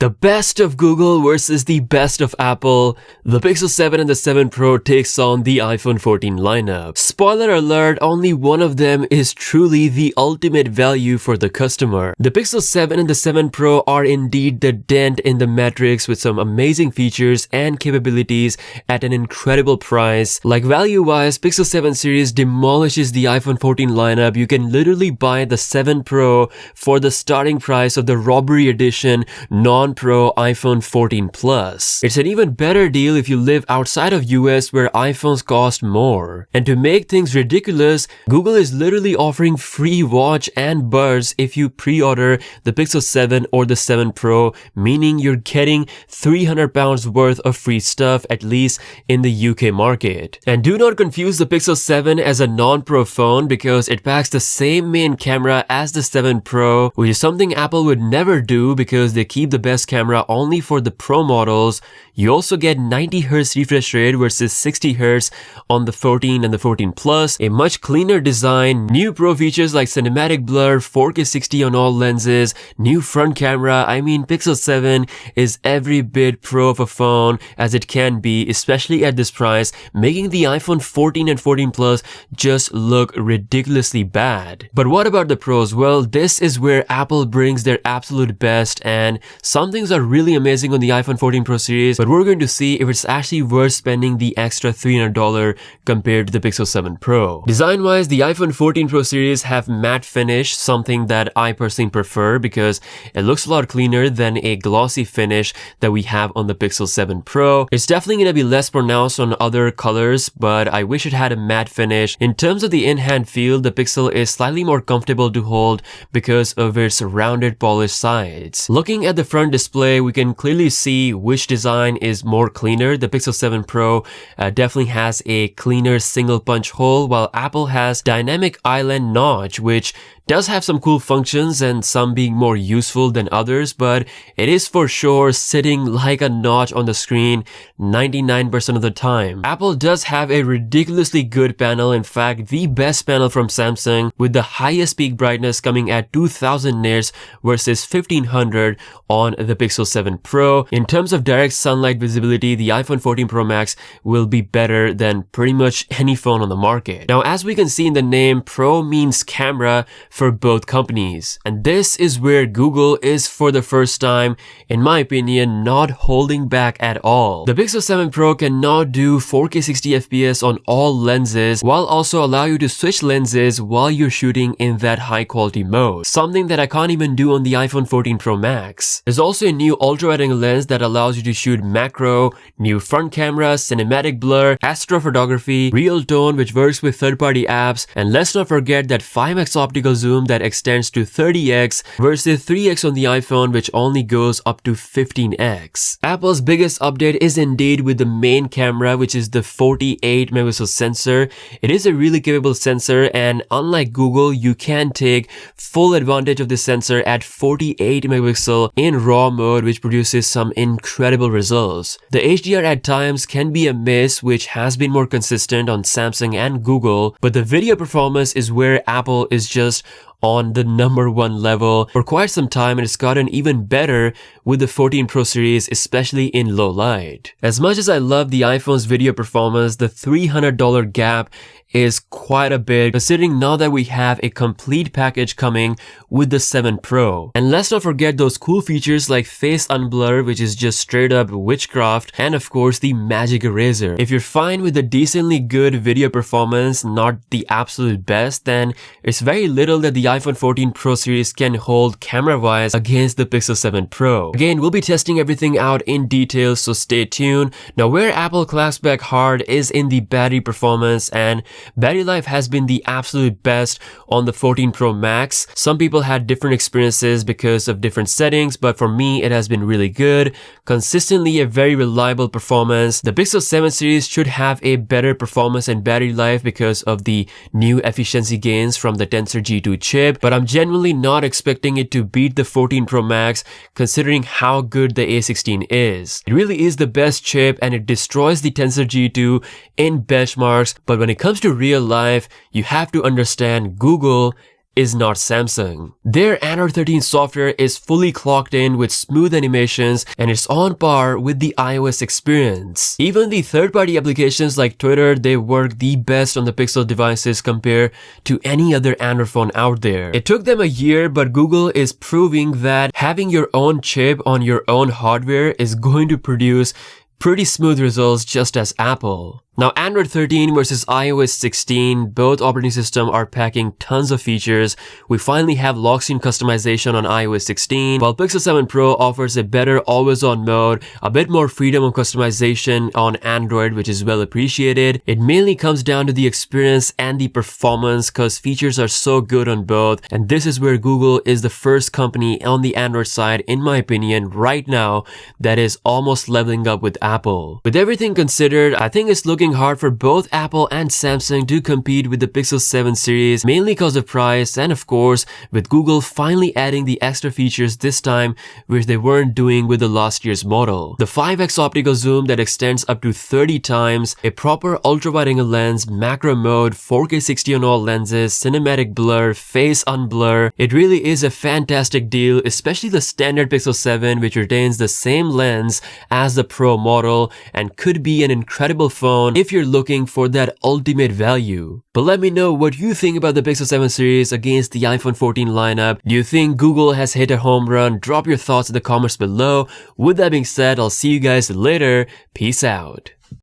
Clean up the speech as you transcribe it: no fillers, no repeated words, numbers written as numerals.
The best of Google versus the best of Apple. The Pixel 7 and the 7 Pro takes on the iPhone 14 lineup. Spoiler alert, only one of them is truly the ultimate value for the customer. The Pixel 7 and the 7 Pro are indeed the dent in the matrix with some amazing features and capabilities at an incredible price. Like value-wise, Pixel 7 series demolishes the iPhone 14 lineup. You can literally buy the 7 Pro for the starting price of the robbery edition non-Pro iPhone 14 Plus. It's an even better deal if you live outside of US where iPhones cost more. And to make things ridiculous, Google is literally offering free watch and buds if you pre-order the Pixel 7 or the 7 Pro, meaning you're getting £300 worth of free stuff, at least in the UK market. And do not confuse the Pixel 7 as a non-Pro phone because it packs the same main camera as the 7 Pro, which is something Apple would never do because they keep the best camera only for the Pro models. You also get 90Hz refresh rate versus 60Hz on the 14 and the 14 Plus, a much cleaner design, new Pro features like cinematic blur, 4K 60 on all lenses, new front camera. I mean, Pixel 7 is every bit Pro of a phone as it can be, especially at this price, making the iPhone 14 and 14 Plus just look ridiculously bad. But what about the Pros? Well, this is where Apple brings their absolute best, and some things are really amazing on the iPhone 14 Pro series, but we're going to see if it's actually worth spending the extra $300 compared to the Pixel 7 Pro. Design-wise, the iPhone 14 Pro series have matte finish, something that I personally prefer because it looks a lot cleaner than a glossy finish that we have on the Pixel 7 Pro. It's definitely going to be less pronounced on other colors, but I wish it had a matte finish. In terms of the in-hand feel, the Pixel is slightly more comfortable to hold because of its rounded polished sides. Looking at the front display, we can clearly see which design is more cleaner. The Pixel 7 Pro definitely has a cleaner single punch hole, while Apple has dynamic island notch, which does have some cool functions and some being more useful than others, but it is for sure sitting like a notch on the screen 99% of the time. Apple does have a ridiculously good panel, in fact the best panel from Samsung, with the highest peak brightness coming at 2000 nits versus 1500 on the Pixel 7 Pro. In terms of direct sunlight visibility, the iPhone 14 Pro Max will be better than pretty much any phone on the market. Now, as we can see in the name, Pro means camera for both companies. And this is where Google is, for the first time, in my opinion, not holding back at all. The Pixel 7 Pro can now do 4K 60 FPS on all lenses, while also allow you to switch lenses while you're shooting in that high quality mode, something that I can't even do on the iPhone 14 Pro Max. There's also a new ultra-wide-angle lens that allows you to shoot macro, new front camera, cinematic blur, astrophotography, real tone, which works with third-party apps, and let's not forget that 5x optical zoom that extends to 30x versus 3x on the iPhone, which only goes up to 15x. Apple's biggest update is indeed with the main camera, which is the 48 megapixel sensor. It is a really capable sensor, and unlike Google, you can take full advantage of the sensor at 48 megapixel in RAW mode, which produces some incredible results. The HDR at times can be a miss, which has been more consistent on Samsung and Google, but the video performance is where Apple is just on the #1 level for quite some time, and it's gotten even better with the 14 Pro series, especially in low light. As much as I love the iPhone's video performance, the $300 gap is quite a bit, considering now that we have a complete package coming with the 7 Pro. And let's not forget those cool features like face unblur, which is just straight up witchcraft, and of course the magic eraser. If you're fine with the decently good video performance, not the absolute best, then it's very little that the iPhone 14 Pro series can hold camera-wise against the Pixel 7 Pro. Again, we'll be testing everything out in detail, so stay tuned. Now, where Apple claps back hard is in the battery performance, and battery life has been the absolute best on the 14 Pro Max. Some people had different experiences because of different settings, but for me, it has been really good. Consistently a very reliable performance. The Pixel 7 series should have a better performance and battery life because of the new efficiency gains from the Tensor G2 chip, but I'm genuinely not expecting it to beat the 14 Pro Max considering how good the A16 is. It really is the best chip, and it destroys the Tensor G2 in benchmarks, but when it comes to real life, you have to understand Google is not Samsung. Their Android 13 software is fully clocked in with smooth animations and it's on par with the iOS experience. Even the third-party applications like Twitter, they work the best on the Pixel devices compared to any other Android phone out there. It took them a year, but Google is proving that having your own chip on your own hardware is going to produce pretty smooth results just as Apple. Now, Android 13 versus iOS 16, both operating systems are packing tons of features. We finally have lock-screen customization on iOS 16, while Pixel 7 Pro offers a better always-on mode, a bit more freedom of customization on Android, which is well appreciated. It mainly comes down to the experience and the performance because features are so good on both, and this is where Google is the first company on the Android side, in my opinion, right now, that is almost leveling up with Apple. With everything considered, I think it's looking hard for both Apple and Samsung to compete with the Pixel 7 series, mainly because of price and of course with Google finally adding the extra features this time which they weren't doing with the last year's model. The 5x optical zoom that extends up to 30 times, a proper ultra-wide angle lens, Macor Mode, 4K 60 on all lenses, cinematic blur, face unblur. It really is a fantastic deal, especially the standard Pixel 7 which retains the same lens as the Pro model and could be an incredible phone if you're looking for that ultimate value. But let me know what you think about the Pixel 7 series against the iPhone 14 lineup. Do you think Google has hit a home run? Drop your thoughts in the comments below. With that being said, I'll see you guys later. Peace out.